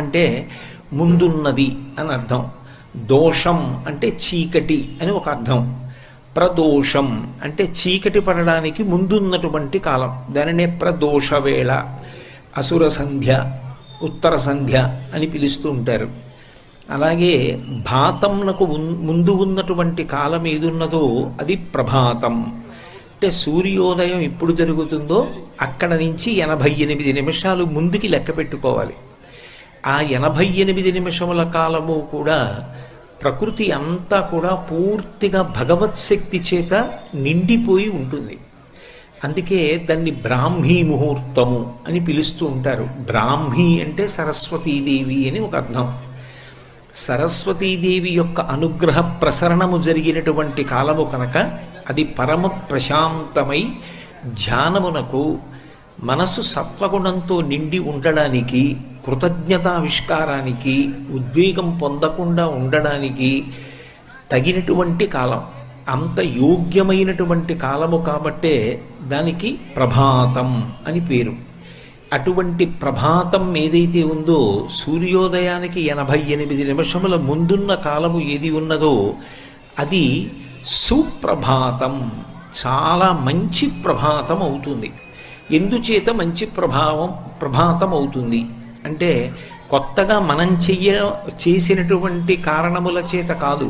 అంటే ముందున్నది అని అర్థం, దోషం అంటే చీకటి అని ఒక అర్థం, ప్రదోషం అంటే చీకటి పడడానికి ముందున్నటువంటి కాలం, దానినే ప్రదోష వేళ, అసుర సంధ్య, ఉత్తర సంధ్య అని పిలుస్తూ ఉంటారు. అలాగే భాతంనకు ముందు ఉన్నటువంటి కాలం ఏదున్నదో అది ప్రభాతం. అంటే సూర్యోదయం ఎప్పుడు జరుగుతుందో అక్కడ నుంచి 88 నిమిషాలు ముందుకి లెక్క పెట్టుకోవాలి. ఆ 88 నిమిషముల కాలము కూడా ప్రకృతి అంతా కూడా పూర్తిగా భగవత్ శక్తి చేత నిండిపోయి ఉంటుంది. అందుకే దాన్ని బ్రాహ్మీ ముహూర్తము అని పిలుస్తూ ఉంటారు. బ్రాహ్మీ అంటే సరస్వతీదేవి అని ఒక అర్థం. సరస్వతీదేవి యొక్క అనుగ్రహ ప్రసరణము జరిగినటువంటి కాలము కనుక అది పరమ ప్రశాంతమై ధ్యానమునకు మనసు సత్వగుణంతో నిండి ఉండడానికి, కృతజ్ఞతావిష్కారానికి, ఉద్వేగం పొందకుండా ఉండడానికి తగినటువంటి కాలం, అంత యోగ్యమైనటువంటి కాలము కాబట్టే దానికి ప్రభాతం అని పేరు. అటువంటి ప్రభాతం ఏదైతే ఉందో, సూర్యోదయానికి 88 నిమిషముల ముందున్న కాలము ఏది ఉన్నదో అది సుప్రభాతం, చాలా మంచి ప్రభాతం అవుతుంది. ఎందుచేత మంచి ప్రభాతం అవుతుంది అంటే కొత్తగా మనం చేసినటువంటి కారణముల చేత కాదు,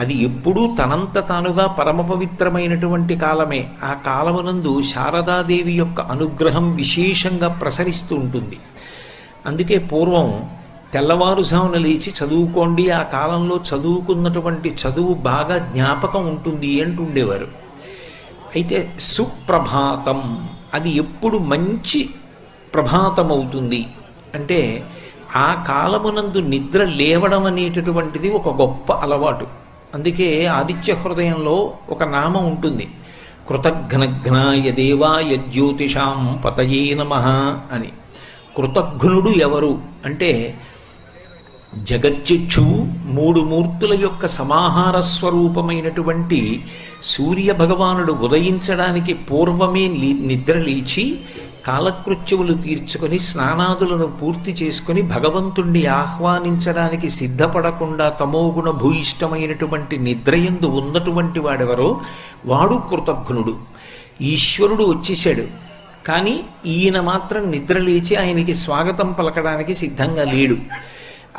అది ఎప్పుడూ తనంత తానుగా పరమ పవిత్రమైనటువంటి కాలమే. ఆ కాలమునందు శారదాదేవి యొక్క అనుగ్రహం విశేషంగా ప్రసరిస్తూ ఉంటుంది. అందుకే పూర్వం తెల్లవారుజామున లేచి చదువుకోండి, ఆ కాలంలో చదువుకున్నటువంటి చదువు బాగా జ్ఞాపకం ఉంటుంది అంటుండేవారు. అయితే సుప్రభాతం అది ఎప్పుడు మంచి ప్రభాతం అవుతుంది అంటే ఆ కాలమునందు నిద్ర లేవడం అనేటటువంటిది ఒక గొప్ప అలవాటు. అందుకే ఆదిత్య హృదయంలో ఒక నామం ఉంటుంది, కృతఘ్నఘ్నాయ దేవాయ జ్యోతిషాం పతయే నమః అని. కృతఘ్నుడు ఎవరు అంటే జగచ్చిక్షువు, 3 మూర్తుల యొక్క సమాహార స్వరూపమైనటువంటి సూర్య భగవానుడు ఉదయించడానికి పూర్వమే నిద్రలేచి కాలకృత్యములు తీర్చుకొని స్నానాదులను పూర్తి చేసుకొని భగవంతుణ్ణి ఆహ్వానించడానికి సిద్ధపడకుండా తమోగుణ భూయిష్టమైనటువంటి నిద్రయందు ఉన్నటువంటి వాడెవరో వాడు కృతఘ్నుడు. ఈశ్వరుడు వచ్చేశాడు, కానీ ఈయన మాత్రం నిద్రలేచి ఆయనకి స్వాగతం పలకడానికి సిద్ధంగా లేడు.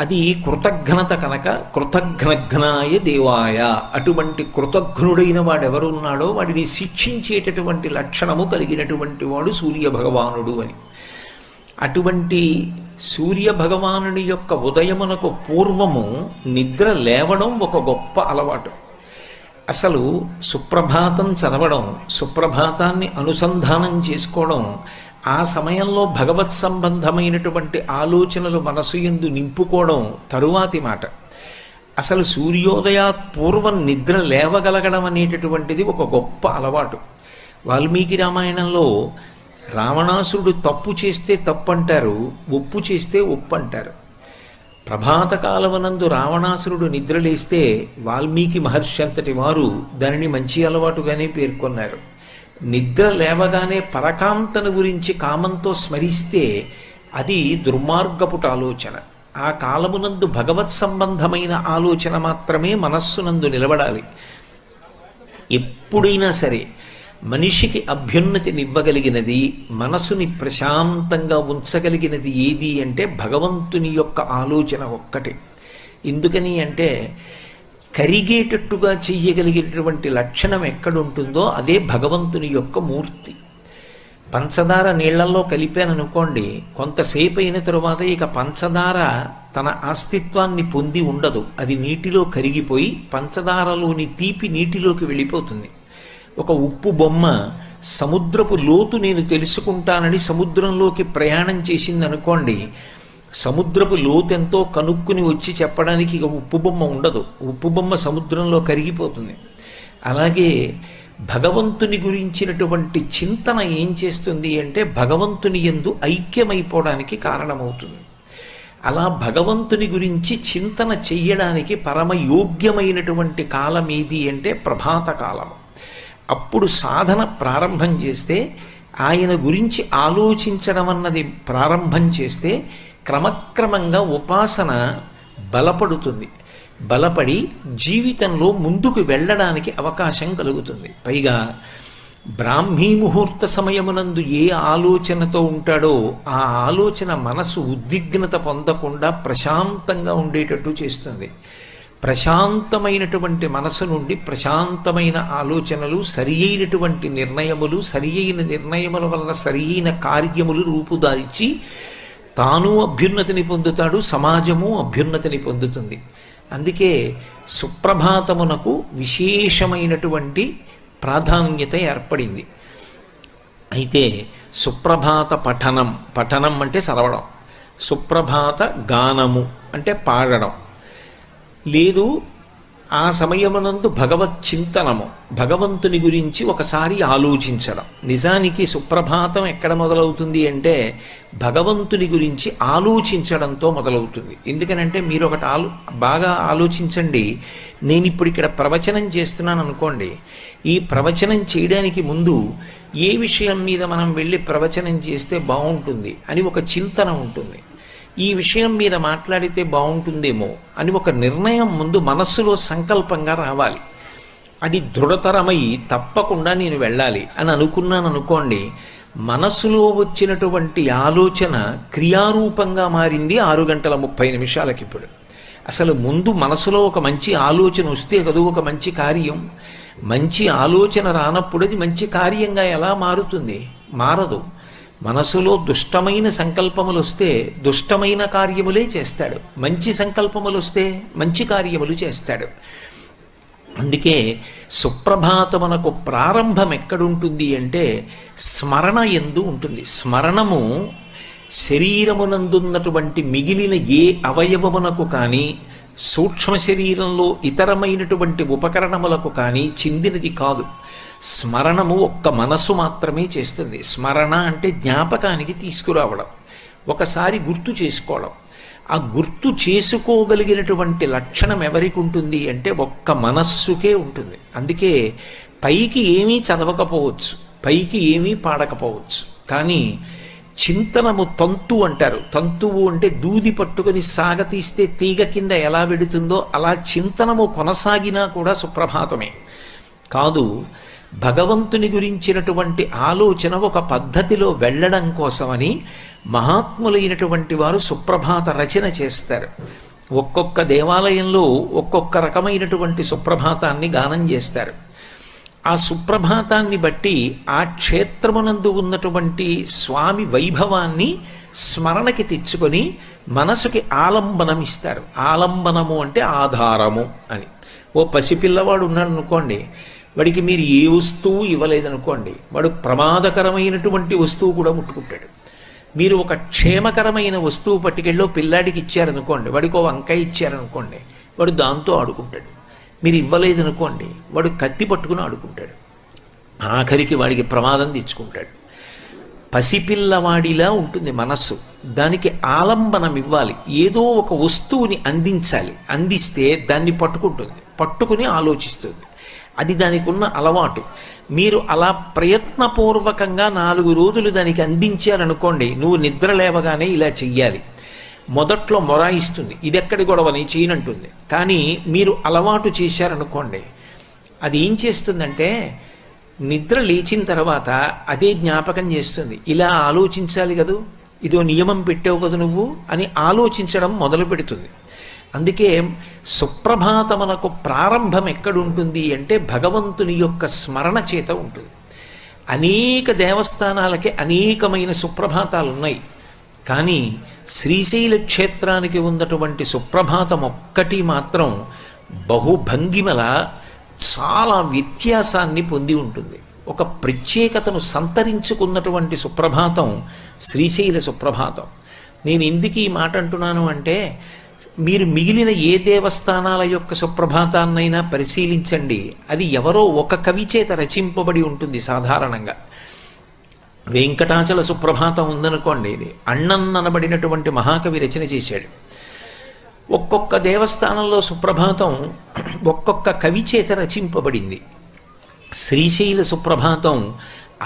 అది కృతఘ్నత కనుక కృతఘ్నఘ్నాయ దేవాయ, అటువంటి కృతఘ్నుడైన వాడెవరున్నాడో వాడిని శిక్షించేటటువంటి లక్షణము కలిగినటువంటి వాడు సూర్య భగవానుడు అని. అటువంటి సూర్య భగవానుడి యొక్క ఉదయమునకు పూర్వము నిద్ర లేవడం ఒక గొప్ప అలవాటు. అసలు సుప్రభాతం చదవడం, సుప్రభాతాన్ని అనుసంధానం చేసుకోవడం, ఆ సమయంలో భగవత్ సంబంధమైనటువంటి ఆలోచనలు మనసు యందు నింపుకోవడం తరువాతి మాట. అసలు సూర్యోదయాత్ పూర్వం నిద్ర లేవగలగడం అనేటటువంటిది ఒక గొప్ప అలవాటు. వాల్మీకి రామాయణంలో రావణాసురుడు తప్పు చేస్తే తప్పు అంటారు, ఒప్పు చేస్తే ఒప్పు అంటారు. ప్రభాత కాలమునందు రావణాసురుడు నిద్రలేస్తే వాల్మీకి మహర్షి అంతటి వారు దానిని మంచి అలవాటుగానే పేర్కొన్నారు. నిద్ర లేవగానే పరకాంతను గురించి కామంతో స్మరిస్తే అది దుర్మార్గపుట ఆలోచన. ఆ కాలమునందు భగవత్ సంబంధమైన ఆలోచన మాత్రమే మనస్సునందు నిలబడాలి. ఎప్పుడైనా సరే మనిషికి అభ్యున్నతినివ్వగలిగినది, మనసుని ప్రశాంతంగా ఉంచగలిగినది ఏది అంటే భగవంతుని యొక్క ఆలోచన ఒక్కటే. ఎందుకని అంటే కరిగేటట్టుగా చెయ్యగలిగేటటువంటి లక్షణం ఎక్కడుంటుందో అదే భగవంతుని యొక్క మూర్తి. పంచదార నీళ్లలో కలిపాననుకోండి, కొంతసేపు అయిన తరువాత ఇక పంచదార తన అస్తిత్వాన్ని పొంది ఉండదు, అది నీటిలో కరిగిపోయి పంచదారలోని తీపి నీటిలోకి వెళ్ళిపోతుంది. ఒక ఉప్పు బొమ్మ సముద్రపు లోతు నేను తెలుసుకుంటానని సముద్రంలోకి ప్రయాణం చేసిందనుకోండి, సముద్రపు లోతెంతో కనుక్కుని వచ్చి చెప్పడానికి ఇక ఉప్పు బొమ్మ ఉండదు, ఉప్పు బొమ్మ సముద్రంలో కరిగిపోతుంది. అలాగే భగవంతుని గురించినటువంటి చింతన ఏం చేస్తుంది అంటే భగవంతుని యందు ఐక్యమైపోవడానికి కారణమవుతుంది. అలా భగవంతుని గురించి చింతన చెయ్యడానికి పరమ యోగ్యమైనటువంటి కాలం ఏది అంటే ప్రభాత కాలము. అప్పుడు సాధన ప్రారంభం చేస్తే, ఆయన గురించి ఆలోచించడం అన్నది ప్రారంభం చేస్తే క్రమక్రమంగా ఉపాసన బలపడుతుంది. బలపడి జీవితంలో ముందుకు వెళ్ళడానికి అవకాశం కలుగుతుంది. పైగా బ్రాహ్మీ ముహూర్త సమయమునందు ఏ ఆలోచనతో ఉంటాడో ఆ ఆలోచన మనసు ఉద్విగ్నత పొందకుండా ప్రశాంతంగా ఉండేటట్టు చేస్తుంది. ప్రశాంతమైనటువంటి మనసు నుండి ప్రశాంతమైన ఆలోచనలు, సరి అయినటువంటి నిర్ణయములు, సరి అయిన నిర్ణయముల వలన సరి అయిన కార్యములు రూపుదాల్చి తాను అభ్యున్నతిని పొందుతాడు, సమాజము అభ్యున్నతిని పొందుతుంది. అందుకే సుప్రభాతమునకు విశేషమైనటువంటి ప్రాధాన్యత ఏర్పడింది. అయితే సుప్రభాత పఠనం అంటే చదవడం, సుప్రభాత గానము అంటే పాడడం, లేదు ఆ సమయమునందు భగవత్ చింతనము, భగవంతుని గురించి ఒకసారి ఆలోచించడం. నిజానికి సుప్రభాతం ఎక్కడ మొదలవుతుంది అంటే భగవంతుని గురించి ఆలోచించడంతో మొదలవుతుంది. ఎందుకనంటే మీరు ఒకటి బాగా ఆలోచించండి. నేను ఇప్పుడు ఇక్కడ ప్రవచనం చేస్తున్నాను అనుకోండి, ఈ ప్రవచనం చేయడానికి ముందు ఏ విషయం మీద మనం వెళ్ళి ప్రవచనం చేస్తే బాగుంటుంది అని ఒక చింతన ఉంటుంది. ఈ విషయం మీద మాట్లాడితే బాగుంటుందేమో అని ఒక నిర్ణయం ముందు మనస్సులో సంకల్పంగా రావాలి. అది దృఢతరమై తప్పకుండా నేను వెళ్ళాలి అని అనుకున్నాను అనుకోండి, మనస్సులో వచ్చినటువంటి ఆలోచన క్రియారూపంగా మారింది 6 గంటల 30 నిమిషాలకి. ఇప్పుడు అసలు ముందు మనసులో ఒక మంచి ఆలోచన వస్తే కదా ఒక మంచి కార్యం. మంచి ఆలోచన రానప్పుడు అది మంచి కార్యంగా ఎలా మారుతుంది? మారదు. మనసులో దుష్టమైన సంకల్పములు వస్తే దుష్టమైన కార్యములే చేస్తాడు, మంచి సంకల్పములు వస్తే మంచి కార్యములు చేస్తాడు. అందుకే సుప్రభాతమునకు ప్రారంభం ఎక్కడుంటుంది అంటే స్మరణ యందు ఉంటుంది. స్మరణము శరీరమునందున్నటువంటి మిగిలిన ఏ అవయవమునకు కానీ సూక్ష్మ శరీరంలో ఇతరమైనటువంటి ఉపకరణములకు కానీ చెందినది కాదు. స్మరణము ఒక్క మనసు మాత్రమే చేస్తుంది. స్మరణ అంటే జ్ఞాపకానికి తీసుకురావడం, ఒకసారి గుర్తు చేసుకోవడం. ఆ గుర్తు చేసుకోగలిగినటువంటి లక్షణం ఎవరికి ఉంటుంది అంటే ఒక్క మనస్సుకే ఉంటుంది. అందుకే పైకి ఏమీ చదవకపోవచ్చు, పైకి ఏమీ పాడకపోవచ్చు, కానీ చింతనము తంతు అంటారు. తంతువు అంటే దూది పట్టుకుని సాగతీస్తే తీగ కింద ఎలా వెడుతుందో అలా చింతనము కొనసాగినా కూడా సుప్రభాతమే కాదు. భగవంతుని గురించినటువంటి ఆలోచన ఒక పద్ధతిలో వెళ్ళడం కోసమని మహాత్ములైనటువంటి వారు సుప్రభాత రచన చేస్తారు. ఒక్కొక్క దేవాలయంలో ఒక్కొక్క రకమైనటువంటి సుప్రభాతాన్ని గానం చేస్తారు. ఆ సుప్రభాతాన్ని బట్టి ఆ క్షేత్రమునందు ఉన్నటువంటి స్వామి వైభవాన్ని స్మరణకి తెచ్చుకొని మనసుకి ఆలంబనం ఇస్తారు. ఆలంబనము అంటే ఆధారము అని. ఓ పసిపిల్లవాడు ఉన్నాడు అనుకోండి, వాడికి మీరు ఏ వస్తువు ఇవ్వలేదనుకోండి, వాడు ప్రమాదకరమైనటువంటి వస్తువు కూడా ముట్టుకుంటాడు. మీరు ఒక క్షేమకరమైన వస్తువు పట్టుకెళ్ళి పిల్లాడికి ఇచ్చారనుకోండి, వాడికి ఓ వంకాయ ఇచ్చారనుకోండి, వాడు దాంతో ఆడుకుంటాడు. మీరు ఇవ్వలేదనుకోండి, వాడు కత్తి పట్టుకుని ఆడుకుంటాడు. ఆఖరికి వాడికి ప్రమాదం తెచ్చుకుంటాడు. పసిపిల్లవాడిలా ఉంటుంది మనస్సు. దానికి ఆలంబనం ఇవ్వాలి, ఏదో ఒక వస్తువుని అందించాలి. అందిస్తే దాన్ని పట్టుకుంటుంది, పట్టుకుని ఆలోచిస్తుంది. అది దానికి ఉన్న అలవాటు. మీరు అలా ప్రయత్నపూర్వకంగా 4 రోజులు దానికి అందించారనుకోండి, నువ్వు నిద్ర లేవగానే ఇలా చెయ్యాలి. మొదట్లో మొరాయిస్తుంది, ఇదెక్కడి గొడవని చేయనంటుంది. కానీ మీరు అలవాటు చేశారనుకోండి, అది ఏం చేస్తుందంటే నిద్ర లేచిన తర్వాత అదే జ్ఞాపకం చేస్తుంది. ఇలా ఆలోచించాలి కదూ, ఇదో నియమం పెట్టావు కదా నువ్వు అని ఆలోచించడం మొదలు పెడుతుంది. అందుకే సుప్రభాతమునకు ప్రారంభం ఎక్కడుంటుంది అంటే భగవంతుని యొక్క స్మరణ చేత ఉంటుంది. అనేక దేవస్థానాలకి అనేకమైన సుప్రభాతాలు ఉన్నాయి, కానీ శ్రీశైల క్షేత్రానికి ఉన్నటువంటి సుప్రభాతం ఒక్కటి మాత్రం బహుభంగిమల చాలా వ్యత్యాసాన్ని పొంది ఉంటుంది. ఒక ప్రత్యేకతను సంతరించుకున్నటువంటి సుప్రభాతం శ్రీశైల సుప్రభాతం. నేను ఎందుకు ఈ మాట అంటున్నాను అంటే, మీరు మిగిలిన ఏ దేవస్థానాల యొక్క సుప్రభాతాన్నైనా పరిశీలించండి, అది ఎవరో ఒక కవి చేత రచింపబడి ఉంటుంది. సాధారణంగా వెంకటాచల సుప్రభాతం ఉందనుకోండి, ఇది అన్నన్ననబడినటువంటి మహాకవి రచన చేశాడు. ఒక్కొక్క దేవస్థానంలో సుప్రభాతం ఒక్కొక్క కవి చేత రచింపబడింది. శ్రీశైల సుప్రభాతం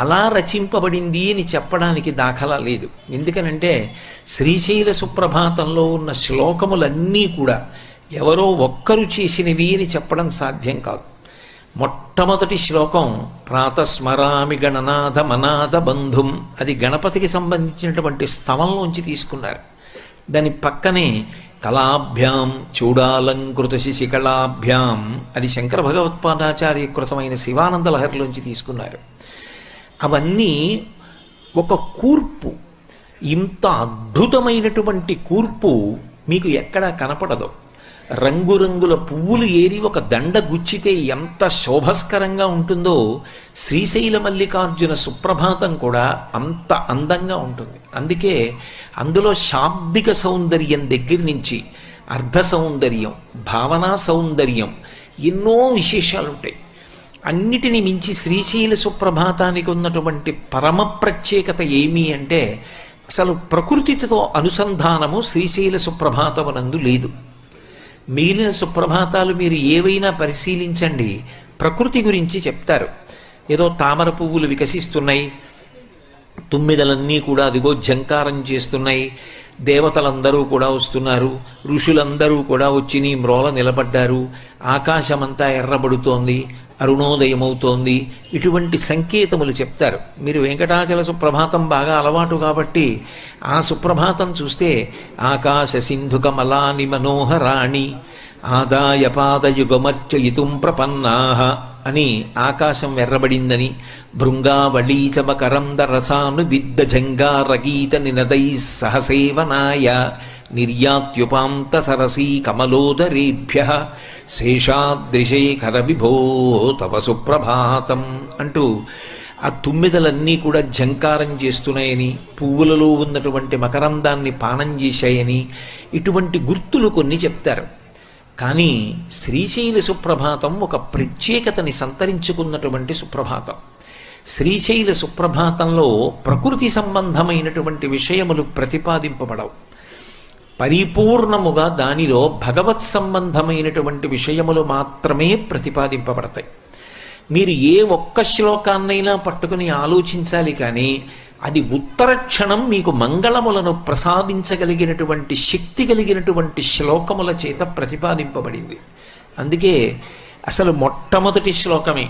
అలా రచింపబడింది అని చెప్పడానికి దాఖలా లేదు. ఎందుకనంటే శ్రీశైల సుప్రభాతంలో ఉన్న శ్లోకములన్నీ కూడా ఎవరో ఒక్కరు చేసినవి అని చెప్పడం సాధ్యం కాదు. మొట్టమొదటి శ్లోకం ప్రాతస్మరామి గణనాథ మనాథ బంధుం, అది గణపతికి సంబంధించినటువంటి స్తవంలోంచి తీసుకున్నారు. దాని పక్కనే కళాభ్యాం చూడాలంకృత శిశికళాభ్యాం, అది శంకర భగవత్పాదాచార్య కృతమైన శివానంద లహరిలోంచి తీసుకున్నారు. అవన్నీ ఒక కూర్పు, ఇంత అద్భుతమైనటువంటి కూర్పు మీకు ఎక్కడా కనపడదు. రంగురంగుల పువ్వులు ఏరి ఒక దండ గుచ్చితే ఎంత శోభస్కరంగా ఉంటుందో శ్రీశైల మల్లికార్జున సుప్రభాతం కూడా అంత అందంగా ఉంటుంది. అందుకే అందులో శాబ్దిక సౌందర్యం దగ్గర నుంచి అర్ధ సౌందర్యం, భావనా సౌందర్యం, ఎన్నో విశేషాలు ఉంటాయి. అన్నిటిని మించి శ్రీశైల సుప్రభాతానికి ఉన్నటువంటి పరమ ప్రత్యేకత ఏమి అంటే అసలు ప్రకృతితో అనుసంధానము శ్రీశైల సుప్రభాతమునందు లేదు. మిగిలిన సుప్రభాతాలు మీరు ఏవైనా పరిశీలించండి, ప్రకృతి గురించి చెప్తారు. ఏదో తామర పువ్వులు వికసిస్తున్నాయి, తుమ్మిదలన్నీ కూడా అదిగో ఝంకారం చేస్తున్నాయి, దేవతలందరూ కూడా వస్తున్నారు, ఋషులందరూ కూడా వచ్చి నీ మ్రోల నిలబడ్డారు, ఆకాశమంతా ఎర్రబడుతోంది, అరుణోదయమవుతోంది, ఇటువంటి సంకేతములు చెప్తారు. మీరు వెంకటాచల సుప్రభాతం బాగా అలవాటు కాబట్టి ఆ సుప్రభాతం చూస్తే ఆకాశ సింధుకమలాని మనోహరాణి ఆదాయ పాదయుగమర్చయితుం ప్రపన్నాః అని ఆకాశం ఎర్రబడిందని, భృంగావళీచమకరంద రసాను విద్ద జంగారగీత నినదై సహసేవనాయ నిర్యాత్యుపాంత సరసీ కమలోదరేభ్య శేషాద్రిశేఖర విభో తవ సుప్రభాతం అంటూ ఆ తుమ్మిదలన్నీ కూడా ఝంకారం చేస్తున్నాయని, పువ్వులలో ఉన్నటువంటి మకరందాన్ని పానం చేశాయని, ఇటువంటి గుర్తులు కొన్ని చెప్తారు. కానీ శ్రీశైల సుప్రభాతం ఒక ప్రత్యేకతని సంతరించుకున్నటువంటి సుప్రభాతం. శ్రీశైల సుప్రభాతంలో ప్రకృతి సంబంధమైనటువంటి విషయములు ప్రతిపాదింపబడవు. పరిపూర్ణముగా దానిలో భగవత్ సంబంధమైనటువంటి విషయములు మాత్రమే ప్రతిపాదింపబడతాయి. మీరు ఏ ఒక్క శ్లోకాన్నైనా పట్టుకుని ఆలోచించాలి, కానీ అది ఉత్తర క్షణం మీకు మంగళములను ప్రసాదించగలిగినటువంటి శక్తి కలిగినటువంటి శ్లోకముల చేత ప్రతిపాదింపబడింది. అందుకే అసలు మొట్టమొదటి శ్లోకమే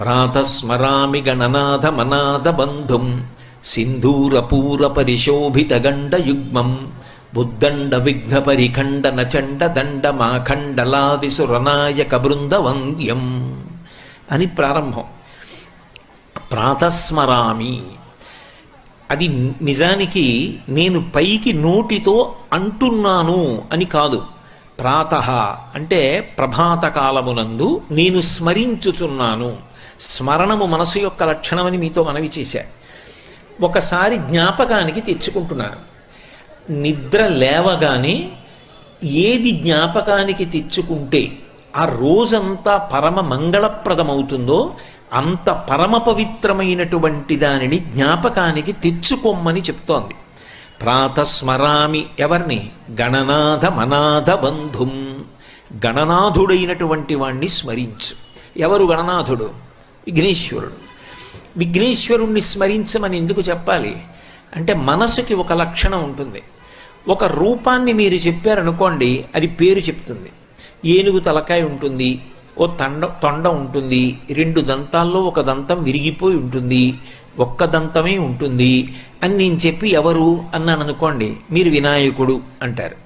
ప్రాతస్మరామి గణనాథ మనాథ బంధుం సింధూరపూర పరిశోభిత గండ యుగ్మం బుద్దండ విఘ్న పరిఖండ నచండ దండ మాఖండలాది సురనాయక బృంద వంద్యం అని ప్రారంభం. ప్రాతస్మరామి అది నిజానికి నేను పైకి నోటితో అంటున్నాను అని కాదు. ప్రాతః అంటే ప్రభాత కాలమునందు నేను స్మరించుచున్నాను. స్మరణము మనసు యొక్క లక్షణమని మీతో మనవి చేశా. ఒకసారి జ్ఞాపకానికి తెచ్చుకుంటున్నాను. నిద్ర లేవగానే ఏది జ్ఞాపకానికి తెచ్చుకుంటే ఆ రోజంతా పరమ మంగళప్రదమవుతుందో అంత పరమ పవిత్రమైనటువంటి దానిని జ్ఞాపకానికి తెచ్చుకోమ్మని చెప్తోంది. ప్రాతస్మరామి ఎవరిని? గణనాథ మనాథ బంధుం, గణనాథుడైనటువంటి వాణ్ణి స్మరించు. ఎవరు గణనాథుడు? విఘ్నేశ్వరుడు. విఘ్నేశ్వరుణ్ణి స్మరించమని ఎందుకు చెప్పాలి అంటే మనసుకి ఒక లక్షణం ఉంటుంది. ఒక రూపాన్ని మీరు చెప్పారనుకోండి, అది పేరు చెప్తుంది. ఏనుగు తలకాయ ఉంటుంది, ఓ తొండ ఉంటుంది, 2 దంతాల్లో ఒక దంతం విరిగిపోయి ఉంటుంది, ఒక్క దంతమే ఉంటుంది అని నేను చెప్పి ఎవరు అన్నాను అనుకోండి, మీరు వినాయకుడు అంటారు.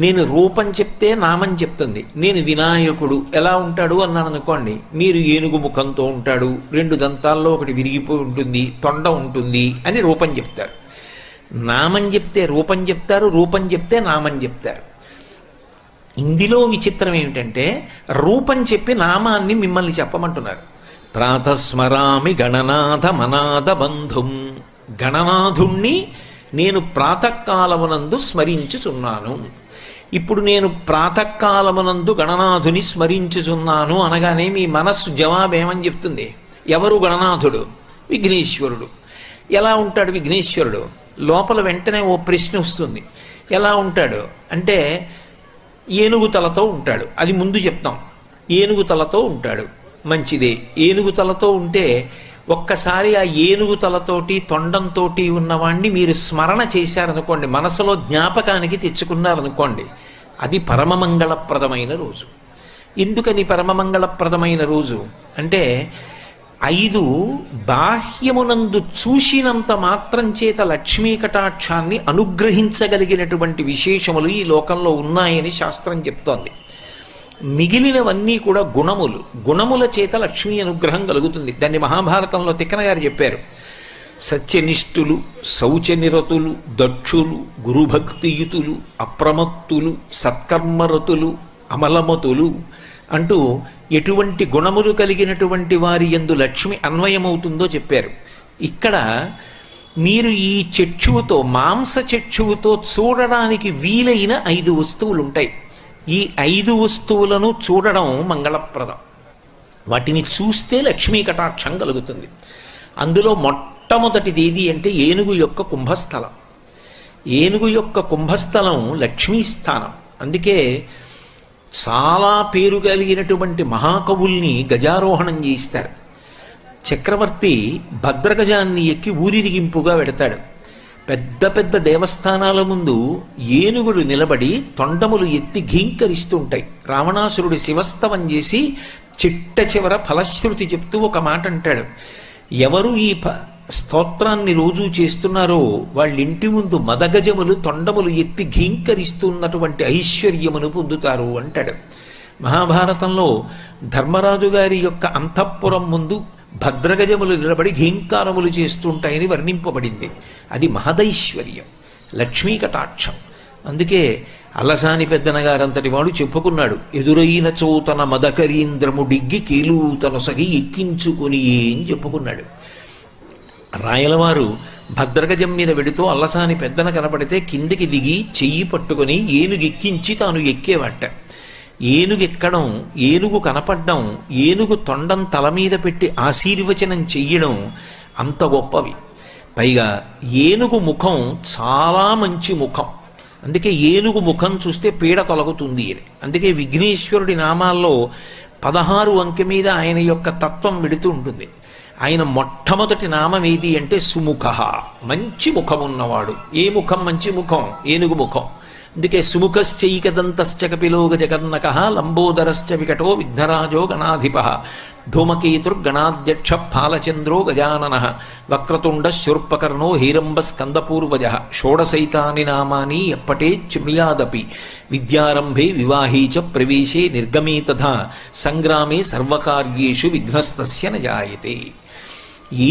నేను రూపం చెప్తే నామం చెప్తుంది. నేను వినాయకుడు ఎలా ఉంటాడు అన్నాను అనుకోండి, మీరు ఏనుగు ముఖంతో ఉంటాడు, 2 దంతాల్లో ఒకటి విరిగిపోయి ఉంటుంది, తొండ ఉంటుంది అని రూపం చెప్తారు. నామం చెప్తే రూపం చెప్తారు, రూపం చెప్తే నామం చెప్తారు. ఇందులో విచిత్రం ఏమిటంటే రూపం చెప్పి నామాన్ని మిమ్మల్ని చెప్పమంటున్నారు. ప్రాతస్మరామి గణనాథ మనాథ బంధుం, గణనాథుణ్ణి నేను ప్రాతకాలమునందు స్మరించుచున్నాను. ఇప్పుడు నేను ప్రాతకాలమునందు గణనాథుని స్మరించుచున్నాను అనగానే మీ మనస్సు జవాబేమని చెప్తుంది? ఎవరు గణనాథుడు? విఘ్నేశ్వరుడు. ఎలా ఉంటాడు విఘ్నేశ్వరుడు? లోపల వెంటనే ఓ ప్రశ్న వస్తుంది. ఎలా ఉంటాడు అంటే ఏనుగు తలతో ఉంటాడు, అది ముందు చెప్తాం. ఏనుగు తలతో ఉంటాడు, మంచిదే. ఏనుగు తలతో ఉంటే ఒక్కసారి ఆ ఏనుగు తలతోటి తొండంతోటి ఉన్నవాణ్ణి మీరు స్మరణ చేశారనుకోండి, మనసులో జ్ఞాపకానికి తెచ్చుకున్నారనుకోండి, అది పరమమంగళప్రదమైన రోజు. ఎందుకని పరమమంగళప్రదమైన రోజు అంటే 5 బాహ్యమునందు చూసినంత మాత్రం చేత లక్ష్మీ కటాక్షాన్ని అనుగ్రహించగలిగినటువంటి విశేషములు ఈ లోకంలో ఉన్నాయని శాస్త్రం చెప్తోంది. మిగిలినవన్నీ కూడా గుణములు. గుణముల చేత లక్ష్మీ అనుగ్రహం కలుగుతుంది. దాన్ని మహాభారతంలో తిక్కన గారు చెప్పారు. సత్యనిష్ఠులు, శౌచనిరతులు, దక్షులు, గురుభక్తియుతులు, అప్రమత్తులు, సత్కర్మరతులు, అమలమతులు అంటూ ఎటువంటి గుణములు కలిగినటువంటి వారి యందు లక్ష్మి అన్వయమవుతుందో చెప్పారు. ఇక్కడ మీరు ఈ చక్షువుతో, మాంస చక్షువుతో చూడడానికి వీలైన 5 వస్తువులు ఉంటాయి. ఈ 5 వస్తువులను చూడడం మంగళప్రదం. వాటిని చూస్తే లక్ష్మీ కటాక్షం కలుగుతుంది. అందులో మొట్టమొదటిది ఏది అంటే ఏనుగు యొక్క కుంభస్థలం. ఏనుగు యొక్క కుంభస్థలం లక్ష్మీ స్థానం. అందుకే చాలా పేరు కలిగినటువంటి మహాకవుల్ని గజారోహణం చేయిస్తారు. చక్రవర్తి భద్రగజాన్ని ఎక్కి ఊరిరిగింపుగా వెడతాడు. పెద్ద పెద్ద దేవస్థానాల ముందు ఏనుగులు నిలబడి తొండములు ఎత్తి ఘీంకరిస్తుంటాయి. రావణాసురుడు శివస్తవం చేసి చిట్ట చివర ఫలశ్రుతి చెప్తూ ఒక మాట అంటాడు, ఎవరు ఈ స్తోత్రాన్ని రోజూ చేస్తున్నారో వాళ్ళింటి ముందు మదగజములు తొండములు ఎత్తి ఘీంకరిస్తున్నటువంటి ఐశ్వర్యమును పొందుతారు అంటాడు. మహాభారతంలో ధర్మరాజు గారి యొక్క అంతఃపురం ముందు భద్రగజములు నిలబడి ఘీంకారములు చేస్తుంటాయని వర్ణింపబడింది. అది మహదైశ్వర్యం, లక్ష్మీ కటాక్షం. అందుకే అల్లసాని పెద్దనగారంతటి వాడు చెప్పుకున్నాడు, ఎదురైన చోతన మదకరీంద్రము డిగ్గి కేలూతనొసగి ఎక్కించుకొని అని చెప్పుకున్నాడు. రాయలవారు భద్రగజం మీద వెడుతూ అల్లసాని పెద్దన కనపడితే కిందికి దిగి చెయ్యి పట్టుకొని ఏనుగెక్కించి తాను ఎక్కేవాట. ఏనుగెక్కడం, ఏనుగు కనపడ్డం, ఏనుగు తొండం తల మీద పెట్టి ఆశీర్వచనం చెయ్యడం అంత గొప్పవి. పైగా ఏనుగు ముఖం చాలా మంచి ముఖం. అందుకే ఏనుగు ముఖం చూస్తే పీడ తొలగుతుంది అని. అందుకే విఘ్నేశ్వరుడి నామాల్లో 16 అంకె మీద ఆయన యొక్క తత్వం వెడుతూ ఉంటుంది. ఆయన మొట్టమొదటి నామం ఏది అంటే సుముఖ, మంచి ముఖం ఉన్నవాడు. ఏ ముఖం మంచి ముఖం? ఏనుగు ముఖం. అందుకే సుముఖశ్చైకదంతశ్చ కపిలో గజకర్ణక లంబోదరశ్చ వికటో విఘ్నరాజో గణాధిప ధూమకేతుర్గణాధ్యక్ష ఫాలచంద్రో గజానన వక్రతుండ శూర్పకర్ణో హీరంబ స్కందపూర్వజ షోడశైతాని నామాని ఎప్పటే చుమ్యాదపి విద్యారంభే వివాహే చ ప్రవేశే నిర్గమే తథా సంగ్రామే సర్వకార్యేషు విఘ్నస్తస్య న జాయతే.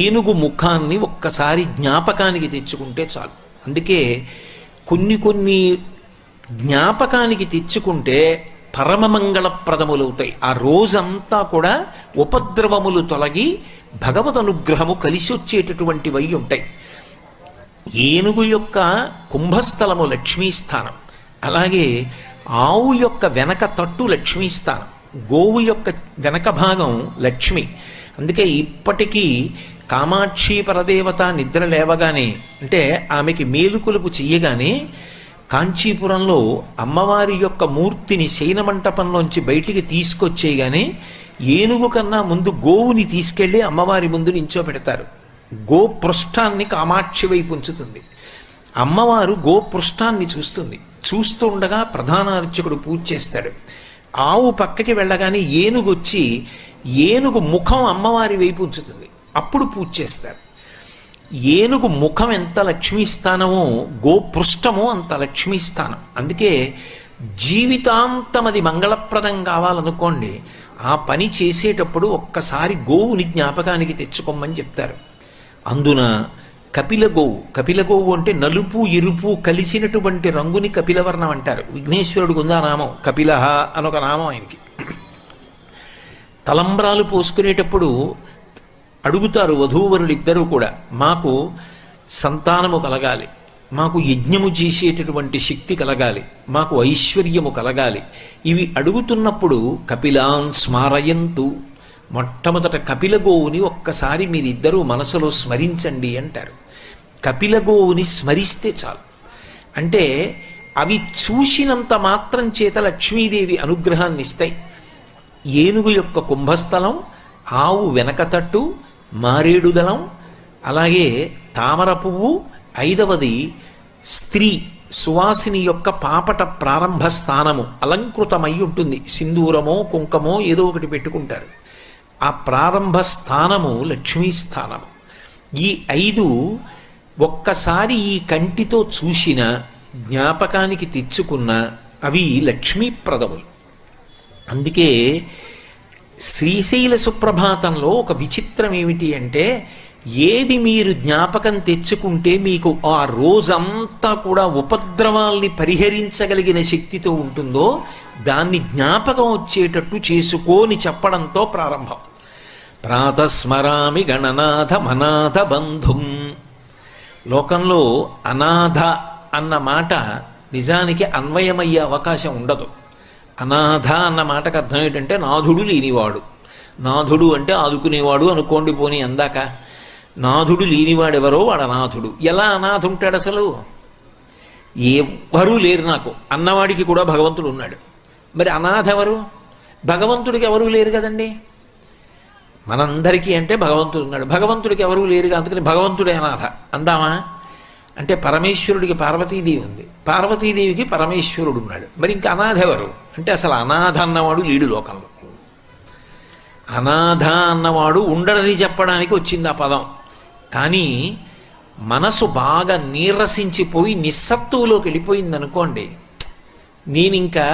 ఏనుగు ముఖాన్ని ఒక్కసారి జ్ఞాపకానికి తెచ్చుకుంటే చాలు. అందుకే కొన్ని జ్ఞాపకానికి తెచ్చుకుంటే పరమమంగళప్రదములవుతాయి. ఆ రోజంతా కూడా ఉపద్రవములు తొలగి భగవద్ అనుగ్రహము కలిసి వచ్చేటటువంటివై ఉంటాయి. ఏనుగు యొక్క కుంభస్థలము లక్ష్మీస్థానం. అలాగే ఆవు యొక్క వెనక తట్టు లక్ష్మీస్థానం, గోవు యొక్క వెనక భాగం లక్ష్మి. అందుకే ఇప్పటికీ కామాక్షి పరదేవత నిద్ర లేవగానే, అంటే ఆమెకి మేలుకొలుపు చెయ్యగానే కాంచీపురంలో అమ్మవారి యొక్క మూర్తిని శయనమంటపంలోంచి బయటికి తీసుకొచ్చేయగానే ఏనుగు కన్నా ముందు గోవుని తీసుకెళ్లి అమ్మవారి ముందు నించోబెడతారు. గోపృష్ఠాన్ని కామాక్షి వైపు ఉంచుతుంది. అమ్మవారు గోపృష్ఠాన్ని చూస్తుంది. చూస్తుండగా ప్రధాన అర్చకుడు పూజ చేస్తాడు. ఆవు పక్కకి వెళ్ళగానే ఏనుగు వచ్చి ఏనుగు ముఖం అమ్మవారి వైపు ఉంచుతుంది. అప్పుడు పూజ చేస్తారు. ఏనుగు ముఖం ఎంత లక్ష్మీస్థానమో గోపృష్టమో అంత లక్ష్మీస్థానం. అందుకే జీవితాంతం అది మంగళప్రదం కావాలనుకోండి, ఆ పని చేసేటప్పుడు ఒక్కసారి గోవుని జ్ఞాపకానికి తెచ్చుకోమని చెప్తారు. అందున కపిలగోవు, కపిలగోవు అంటే నలుపు ఎరుపు కలిసినటువంటి రంగుని కపిలవర్ణం అంటారు. విఘ్నేశ్వరుడికి ఉందా నామం కపిలహ అనొక నామం ఆయనకి. తలంబ్రాలు పోసుకునేటప్పుడు అడుగుతారు వధూవరులిద్దరూ కూడా, మాకు సంతానము కలగాలి, మాకు యజ్ఞము చేసేటటువంటి శక్తి కలగాలి, మాకు ఐశ్వర్యము కలగాలి. ఇవి అడుగుతున్నప్పుడు కపిలాన్ స్మారయంతు, మొట్టమొదట కపిలగోవుని ఒక్కసారి మీరిద్దరూ మనసులో స్మరించండి అంటారు. కపిలగోవుని స్మరిస్తే చాలు. అంటే అవి చూసినంత మాత్రం చేత లక్ష్మీదేవి అనుగ్రహాన్ని ఇస్తాయి. ఏనుగు యొక్క కుంభస్థలం, ఆవు వెనకతట్టు, మారేడు దళం, అలాగే తామర పువ్వు, ఐదవది స్త్రీ సువాసిని యొక్క పాపట ప్రారంభ స్థానము అలంకృతమై ఉంటుంది. సింధూరమో కుంకమో ఏదో ఒకటి పెట్టుకుంటారు. ఆ ప్రారంభ స్థానము లక్ష్మీ స్థానము. ఈ 5 ఒక్కసారి ఈ కంటితో చూసిన, జ్ఞాపకానికి తెచ్చుకున్న అవి లక్ష్మీప్రదములు. అందుకే శ్రీశైల సుప్రభాతంలో ఒక విచిత్రం ఏమిటి అంటే, ఏది మీరు జ్ఞాపకం తెచ్చుకుంటే మీకు ఆ రోజంతా కూడా ఉపద్రవాల్ని పరిహరించగలిగిన శక్తితో ఉంటుందో దాన్ని జ్ఞాపకం వచ్చేటట్టు చేసుకోని చెప్పడంతో ప్రారంభం. ప్రాతస్మరామి గణనాథ మనాథ బంధుం. లోకంలో అనాథ అన్న మాట నిజానికి అన్వయమయ్యే అవకాశం ఉండదు. అనాథ అన్న మాటకు అర్థం ఏంటంటే నాథుడు లేనివాడు. నాథుడు అంటే ఆదుకునేవాడు అనుకోండి, పోనీ అందాక. నాథుడు లేనివాడెవరో వాడు అనాథుడు. ఎలా అనాథ ఉంటాడు అసలు? ఎవ్వరూ లేరు నాకు అన్నవాడికి కూడా భగవంతుడు ఉన్నాడు. మరి అనాథ ఎవరు? భగవంతుడికి ఎవరూ లేరు కదండి. మనందరికీ అంటే భగవంతుడు ఉన్నాడు, భగవంతుడికి ఎవరూ లేరుగా, అందుకని భగవంతుడే అనాథ అందామా? అంటే పరమేశ్వరుడికి పార్వతీదేవి ఉంది, పార్వతీదేవికి పరమేశ్వరుడు ఉన్నాడు. మరి ఇంకా అనాథ ఎవరు అంటే అసలు అనాథ అన్నవాడు లేడు లోకంలో. అనాథ అన్నవాడు ఉండడని చెప్పడానికి వచ్చింది ఆ పదం. కానీ మనసు బాగా నీరసించిపోయి నిస్సత్తువులోకి వెళ్ళిపోయింది అనుకోండి, నేను ఇంకా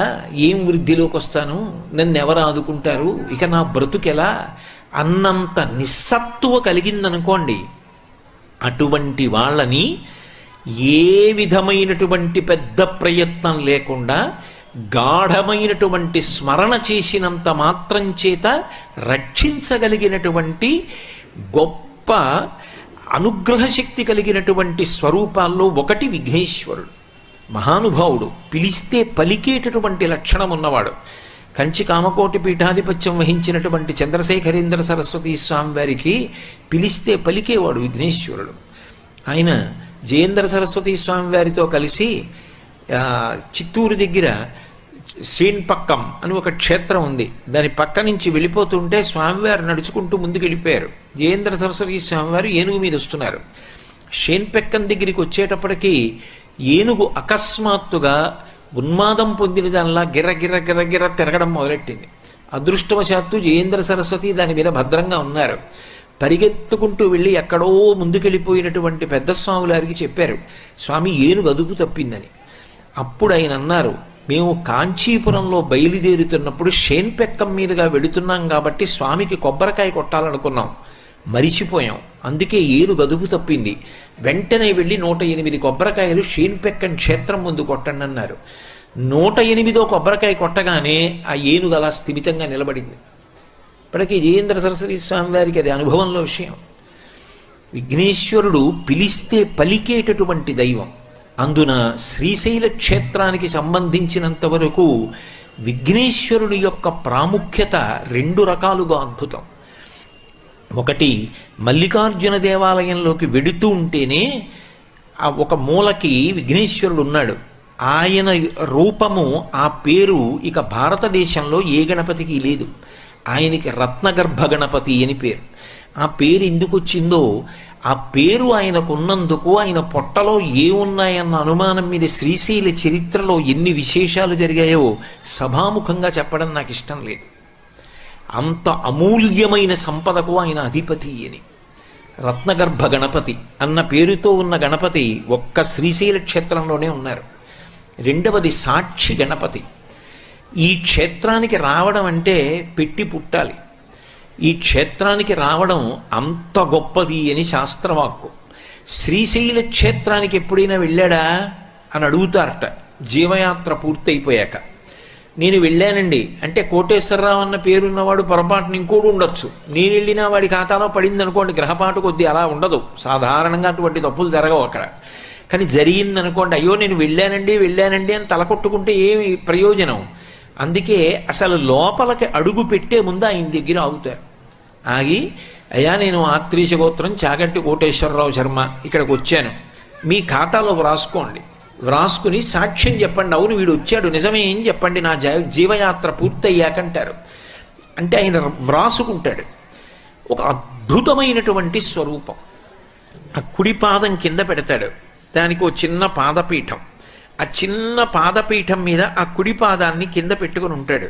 ఏం వృద్ధిలోకి వస్తాను, నన్ను ఎవరు ఆదుకుంటారు, ఇక నా బ్రతుకెలా అన్నంత నిస్సత్తువ కలిగిందనుకోండి, అటువంటి వాళ్ళని ఏ విధమైనటువంటి పెద్ద ప్రయత్నం లేకుండా గాఢమైనటువంటి స్మరణ చేసినంత మాత్రం చేత రక్షించగలిగినటువంటి గొప్ప అనుగ్రహ శక్తి కలిగినటువంటి స్వరూపాల్లో ఒకటి విఘ్నేశ్వరుడు. మహానుభావుడు, పిలిస్తే పలికేటటువంటి లక్షణం ఉన్నవాడు. కంచి కామకోటి పీఠాధిపత్యం వహించినటువంటి చంద్రశేఖరేంద్ర సరస్వతి స్వామి వారికి పిలిస్తే పలికేవాడు విఘ్నేశ్వరుడు. ఆయన జయేంద్ర సరస్వతి స్వామి వారితో కలిసి చిత్తూరు దగ్గర శ్రీన్పక్కం అని ఒక క్షేత్రం ఉంది, దాని పక్క నుంచి వెళ్ళిపోతుంటే స్వామివారు నడుచుకుంటూ ముందుకు వెళ్ళిపోయారు. జయేంద్ర సరస్వతి స్వామివారు ఏనుగు మీద వస్తున్నారు. షేన్పెక్కం దగ్గరికి వచ్చేటప్పటికి ఏనుగు అకస్మాత్తుగా ఉన్మాదం పొందిన దానిలా గిర్ర గిర్ర గిర్ర గిర్ర తిరగడం మొదలెట్టింది. అదృష్టవశాత్తు జయేంద్ర సరస్వతి దాని మీద భద్రంగా ఉన్నారు. పరిగెత్తుకుంటూ వెళ్ళి ఎక్కడో ముందుకెళ్ళిపోయినటువంటి పెద్ద స్వాములారికి చెప్పారు, స్వామి ఏనుగు అదుపు తప్పిందని. అప్పుడు ఆయన అన్నారు, మేము కాంచీపురంలో బయలుదేరుతున్నప్పుడు షేన్పెక్కం మీదుగా వెళుతున్నాం కాబట్టి స్వామికి కొబ్బరికాయ కొట్టాలనుకున్నాం, మరిచిపోయాం, అందుకే ఏనుగు అదుపు తప్పింది. వెంటనే వెళ్ళి 108 కొబ్బరికాయలు షేన్పెక్కం క్షేత్రం ముందు కొట్టండి అన్నారు. 108వ కొబ్బరికాయ కొట్టగానే ఆ ఏనుగు అలా స్థిమితంగా నిలబడింది. ఇప్పటికీ జయేంద్ర సరస్వతి స్వామి వారికి అది అనుభవంలో విషయం. విఘ్నేశ్వరుడు పిలిస్తే పలికేటటువంటి దైవం. అందున శ్రీశైల క్షేత్రానికి సంబంధించినంత వరకు విఘ్నేశ్వరుని యొక్క ప్రాముఖ్యత 2 రకాలుగా అద్భుతం. ఒకటి, మల్లికార్జున దేవాలయంలోకి వెడుతూ ఉంటేనే ఆ ఒక మూలకి విఘ్నేశ్వరుడు ఉన్నాడు. ఆయన రూపము, ఆ పేరు ఇక భారతదేశంలో ఏ గణపతికి లేదు. ఆయనకి రత్నగర్భ గణపతి అని పేరు. ఆ పేరు ఎందుకు వచ్చిందో, ఆ పేరు ఆయనకున్నందుకు ఆయన పొట్టలో ఏమున్నాయన్న అనుమానం మీద శ్రీశైల చరిత్రలో ఎన్ని విశేషాలు జరిగాయో సభాముఖంగా చెప్పడం నాకు ఇష్టం లేదు. అంత అమూల్యమైన సంపదకు ఆయన అధిపతి అని. రత్నగర్భ గణపతి అన్న పేరుతో ఉన్న గణపతి ఒక్క శ్రీశైల క్షేత్రంలోనే ఉన్నారు. రెండవది సాక్షి గణపతి. ఈ క్షేత్రానికి రావడం అంటే పెట్టి పుట్టాలి. ఈ క్షేత్రానికి రావడం అంత గొప్పది అని శాస్త్రవాక్కు. శ్రీశైల క్షేత్రానికి ఎప్పుడైనా వెళ్ళాడా అని అడుగుతారట జీవయాత్ర పూర్తయిపోయాక. నేను వెళ్ళానండి అంటే కోటేశ్వరరావు అన్న పేరున్నవాడు పొరపాటున ఇంకోడు ఉండొచ్చు, నేను వెళ్ళినా వాడి ఖాతాలో పడింది అనుకోండి, గ్రహపాటు కొద్దీ అలా ఉండదు. సాధారణంగా అటువంటి తప్పులు జరగవు అక్కడ. కానీ జరిగిందనుకోండి, అయ్యో నేను వెళ్ళానండి అని తలకొట్టుకుంటే ఏమి ప్రయోజనం? అందుకే అసలు లోపలికి అడుగు పెట్టే ముందు ఆయన దగ్గర ఆగుతారు. ఆగి, అయ్యా నేను ఆత్రీష గోత్రం చాగంటి కోటేశ్వరరావు శర్మ ఇక్కడికి వచ్చాను, మీ ఖాతాలో వ్రాసుకోండి, వ్రాసుకుని సాక్ష్యం చెప్పండి, అవును వీడు వచ్చాడు నిజమే ఏం చెప్పండి, నా జీవయాత్ర పూర్తయ్యాకంటారు. అంటే ఆయన వ్రాసుకుంటాడు. ఒక అద్భుతమైనటువంటి స్వరూపం. ఆ కుడి పాదం కింద పెడతాడు, దానికి ఒక చిన్న పాదపీఠం, ఆ చిన్న పాదపీఠం మీద ఆ కుడి పాదాన్ని కింద పెట్టుకుని ఉంటాడు.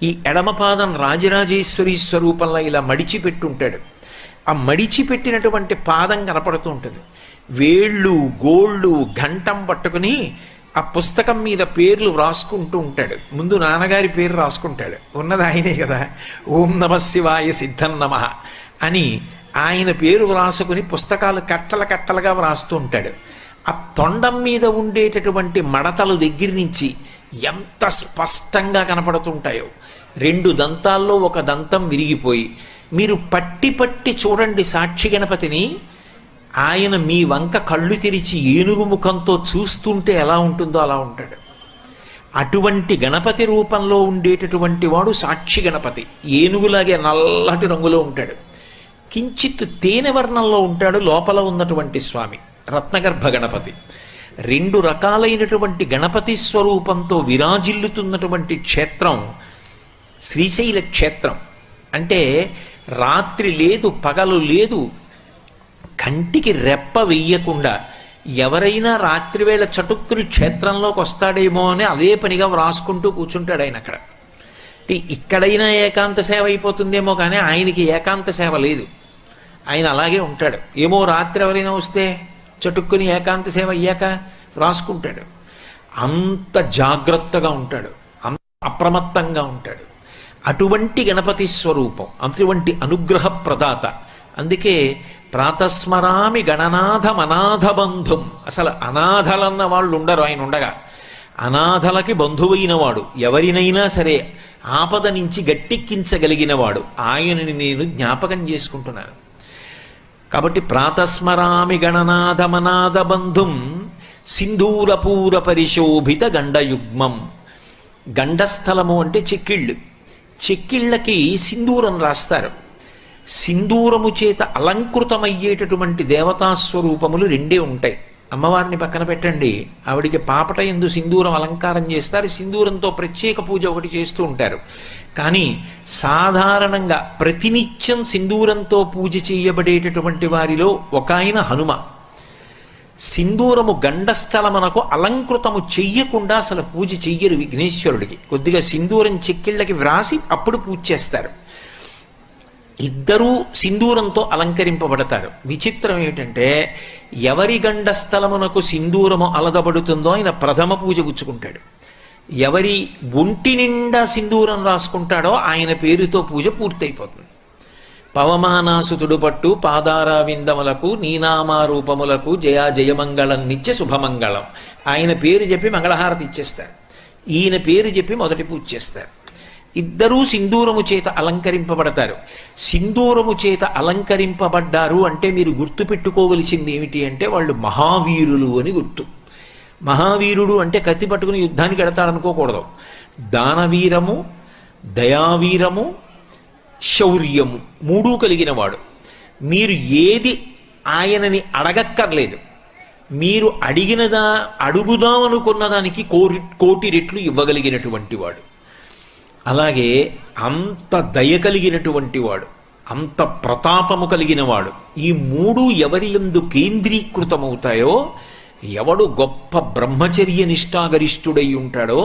ఈ ఎడమ పాదం రాజరాజేశ్వరి స్వరూపంలో ఇలా మడిచిపెట్టుంటాడు. ఆ మడిచిపెట్టినటువంటి పాదం కనపడుతూ ఉంటుంది. వేళ్ళు గోళ్ళు ఘంటం పట్టుకుని ఆ పుస్తకం మీద పేర్లు వ్రాసుకుంటూ ఉంటాడు. ముందు నాన్నగారి పేరు రాసుకుంటాడు, ఉన్నది ఆయనే కదా, ఓం నమ శివాయ సిద్ధం నమః అని ఆయన పేరు వ్రాసుకుని పుస్తకాలు కట్టల కట్టలుగా వ్రాస్తూ ఉంటాడు. ఆ తొండం మీద ఉండేటటువంటి మడతలు దగ్గర నుంచి ఎంత స్పష్టంగా కనపడుతుంటాయో. 2 దంతాల్లో ఒక దంతం విరిగిపోయి మీరు పట్టి పట్టి చూడండి సాక్షి గణపతిని, ఆయన మీ వంక కళ్ళు తెరిచి ఏనుగు ముఖంతో చూస్తుంటే ఎలా ఉంటుందో అలా ఉంటాడు. అటువంటి గణపతి రూపంలో ఉండేటటువంటి వాడు సాక్షి గణపతి. ఏనుగులాగే నల్లటి రంగులో ఉంటాడు, కించిత్ తేనె వర్ణంలో ఉంటాడు లోపల ఉన్నటువంటి స్వామి రత్నగర్భ గణపతి. 2 రకాలైనటువంటి గణపతి స్వరూపంతో విరాజిల్లుతున్నటువంటి క్షేత్రం శ్రీశైల క్షేత్రం. అంటే రాత్రి లేదు పగలు లేదు, కంటికి రెప్ప వెయ్యకుండా ఎవరైనా రాత్రివేళ చటుక్కుని క్షేత్రంలోకి వస్తాడేమో అని అదే పనిగా వ్రాసుకుంటూ కూర్చుంటాడు ఆయన అక్కడ. ఇక్కడైనా ఏకాంత సేవ అయిపోతుందేమో కానీ ఆయనకి ఏకాంత సేవ లేదు, ఆయన అలాగే ఉంటాడు. ఏమో రాత్రి ఎవరైనా వస్తే చటుక్కుని ఏకాంత సేవ అయ్యాక వ్రాసుకుంటాడు. అంత జాగ్రత్తగా ఉంటాడు, అంత అప్రమత్తంగా ఉంటాడు. అటువంటి గణపతి స్వరూపం, అటువంటి అనుగ్రహ ప్రదాత. అందుకే ప్రాతస్మరామి గణనాథం అనాథబంధుం. అసలు అనాథలన్న వాళ్ళు ఉండరు ఆయన ఉండగా. అనాథలకి బంధువైన వాడు, ఎవరినైనా సరే ఆపద నుంచి గట్టెక్కించగలిగిన వాడు, ఆయనని నేను జ్ఞాపకం చేసుకుంటున్నాను. కాబట్టి ప్రాతస్మరామి గణనాథమనాథ బంధుం సింధూరపూర పరిశోభిత గండయుగ్మం. గండస్థలము అంటే చెక్కిళ్ళు, చెక్కిళ్ళకి సింధూరం రాస్తారు. సింధూరము చేత అలంకృతమయ్యేటటువంటి దేవతాస్వరూపములు 2 ఉంటాయి. అమ్మవారిని పక్కన పెట్టండి, ఆవిడికి పాపట ఎందు సింధూరం అలంకారం చేస్తారు, సింధూరంతో ప్రత్యేక పూజ ఒకటి చేస్తూ ఉంటారు. కానీ సాధారణంగా ప్రతినిత్యం సింధూరంతో పూజ చేయబడేటటువంటి వారిలో ఒక ఆయన హనుమ. సింధూరము గండస్థలమునకు అలంకృతము చెయ్యకుండా అసలు పూజ చెయ్యరు విఘ్నేశ్వరుడికి. కొద్దిగా సింధూరం చెక్కిళ్ళకి వ్రాసి అప్పుడు పూజ చేస్తారు. ఇద్దరూ సింధూరంతో అలంకరింపబడతారు. విచిత్రం ఏమిటంటే ఎవరి గండస్థలమునకు సింధూరము అలదబడుతుందో ఆయన ప్రథమ పూజ పుచ్చుకుంటాడు. ఎవరి ఒంటి నిండా సింధూరం రాసుకుంటాడో ఆయన పేరుతో పూజ పూర్తయిపోతుంది. పవమానాసుతుడు పట్టు పాదారా విందములకు నీనామారూపములకు జయా జయమంగళం నిత్య శుభమంగళం. ఆయన పేరు చెప్పి మంగళహారతి ఇచ్చేస్తారు, ఈయన పేరు చెప్పి మొదటి పూజ చేస్తారు. ఇద్దరూ సింధూరము చేత అలంకరింపబడతారు. సింధూరము చేత అలంకరింపబడ్డారు అంటే మీరు గుర్తుపెట్టుకోవలసింది ఏమిటి అంటే వాళ్ళు మహావీరులు అని గుర్తు. మహావీరుడు అంటే కత్తి పట్టుకుని యుద్ధానికి ఎడతాడనుకోకూడదు. దానవీరము, దయావీరము, శౌర్యము 3 కలిగినవాడు. మీరు ఏది ఆయనని అడగక్కర్లేదు, మీరు అడుగుదాం అనుకున్న దానికి కోటి రెట్లు ఇవ్వగలిగినటువంటి వాడు. అలాగే అంత దయ కలిగినటువంటి వాడు, అంత ప్రతాపము కలిగిన వాడు. ఈ 3 ఎవరి యందు కేంద్రీకృతమవుతాయో, ఎవడు గొప్ప బ్రహ్మచర్య నిష్ఠాగరిష్ఠుడై ఉంటాడో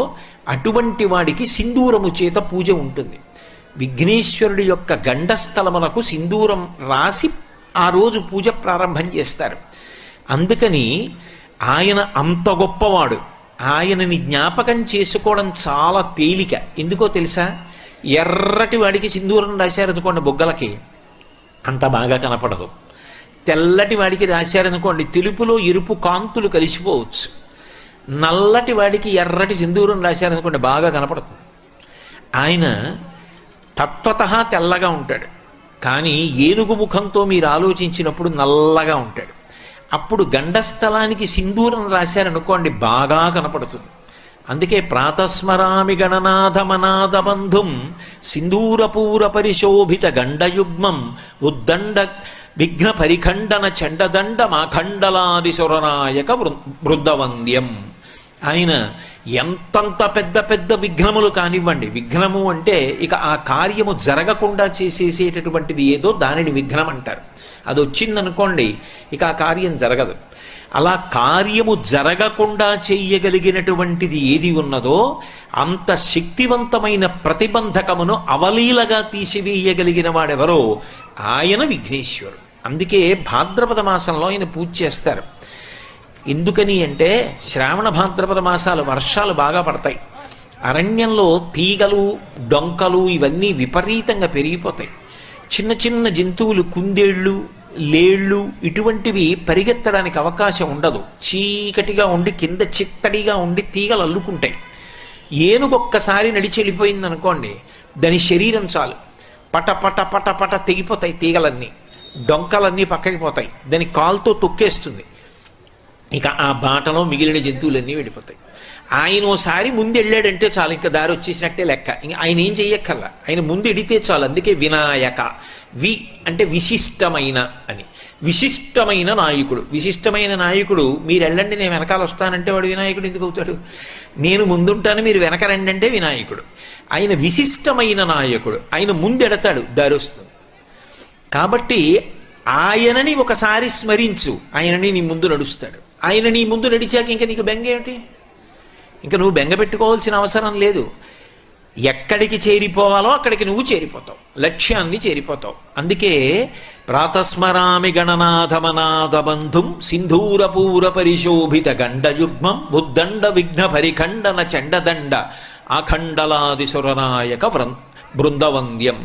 అటువంటి వాడికి సింధూరము చేత పూజ ఉంటుంది. విఘ్నేశ్వరుడి యొక్క గండస్థలమునకు సింధూరం రాసి ఆ రోజు పూజ ప్రారంభం చేస్తారు. అందుకని ఆయన అంత గొప్పవాడు. ఆయనని జ్ఞాపకం చేసుకోవడం చాలా తేలిక. ఎందుకో తెలుసా? ఎర్రటి వాడికి సింధూరం రాశారనుకోండి బొగ్గలకి, అంత బాగా కనపడదు. తెల్లటి వాడికి రాశారనుకోండి తెలుపులో ఎరుపు కాంతులు కలిసిపోవచ్చు. నల్లటి వాడికి ఎర్రటి సింధూరం రాశారనుకోండి బాగా కనపడుతుంది. ఆయన తత్వతః తెల్లగా ఉంటాడు, కానీ ఏనుగు ముఖంతో మీరు ఆలోచించినప్పుడు నల్లగా ఉంటాడు. అప్పుడు గండస్థలానికి సింధూరం రాశారనుకోండి బాగా కనపడుతుంది. అందుకే ప్రాతస్మరామి గణనాథమనాథ బంధుం సింధూరపూర పరిశోభిత గండయుగ్మం ఉద్దండ విఘ్న పరిఖండన చండదండ మాఖండలాది సురనాయక బృందవంద్యం. ఆయన ఎంతంత పెద్ద పెద్ద విఘ్నములు కానివ్వండి, విఘ్నము అంటే ఇక ఆ కార్యము జరగకుండా చేసేసేటటువంటిది ఏదో దానిని విఘ్నం అంటారు. అది వచ్చిందనుకోండి ఇక ఆ కార్యం జరగదు. అలా కార్యము జరగకుండా చెయ్యగలిగినటువంటిది ఏది ఉన్నదో అంత శక్తివంతమైన ప్రతిబంధకమును అవలీలగా తీసివేయగలిగిన వాడెవరో ఆయన విఘ్నేశ్వరుడు. అందుకే భాద్రపద మాసంలో ఆయన పూజ చేస్తారు. ఎందుకని అంటే శ్రావణ భాద్రపద మాసాలు వర్షాలు బాగా పడతాయి, అరణ్యంలో తీగలు డొంకలు ఇవన్నీ విపరీతంగా పెరిగిపోతాయి. చిన్న చిన్న జంతువులు, కుందేళ్ళు, లేళ్ళు ఇటువంటివి పరిగెత్తడానికి అవకాశం ఉండదు. చీకటిగా ఉండి కింద చిత్తడిగా ఉండి తీగలు అల్లుకుంటాయి. ఏనుగొక్కసారి నడిచి వెళ్ళిపోయింది అనుకోండి, దాని శరీరం చాలు పట పట పట పట తెగిపోతాయి తీగలన్నీ, డొంకలన్నీ పక్కకి పోతాయి, దాని కాలుతో తొక్కేస్తుంది. ఇక ఆ బాటలో మిగిలిన జంతువులన్నీ వెళ్ళిపోతాయి. ఆయన ఓసారి ముందు వెళ్ళాడంటే చాలు, ఇంకా దారి వచ్చేసినట్టే లెక్క. ఇంక ఆయన ఏం చెయ్యక్కర్లా, ఆయన ముందు ఎడితే చాలు. అందుకే వినాయక, వి అంటే విశిష్టమైన అని. విశిష్టమైన నాయకుడు. విశిష్టమైన నాయకుడు మీరు వెళ్ళండి నేను వెనకాల వస్తానంటే వాడు వినాయకుడు ఎందుకు అవుతాడు? నేను ముందుంటాను మీరు వెనక రండి అంటే వినాయకుడు. ఆయన విశిష్టమైన నాయకుడు, ఆయన ముందు ఎడతాడు, దారి వస్తుంది. కాబట్టి ఆయనని ఒకసారి స్మరించు, ఆయనని నీ ముందు నడుస్తాడు. ఆయన నీ ముందు నడిచాక ఇంకా నీకు బెంగ ఏమిటి? ఇంకా నువ్వు బెంగ పెట్టుకోవాల్సిన అవసరం లేదు. ఎక్కడికి చేరిపోవాలో అక్కడికి నువ్వు చేరిపోతావు, లక్ష్యాన్ని చేరిపోతావు. అందుకే ప్రాతస్మరామి గణనాథమనాథ బంధుం సింధూరపూర పరిశోభిత గండయుగ్మం బుద్దండ విఘ్న పరిఖండన చండదండ అఖండలాది సురనాయక బృందవంద్యం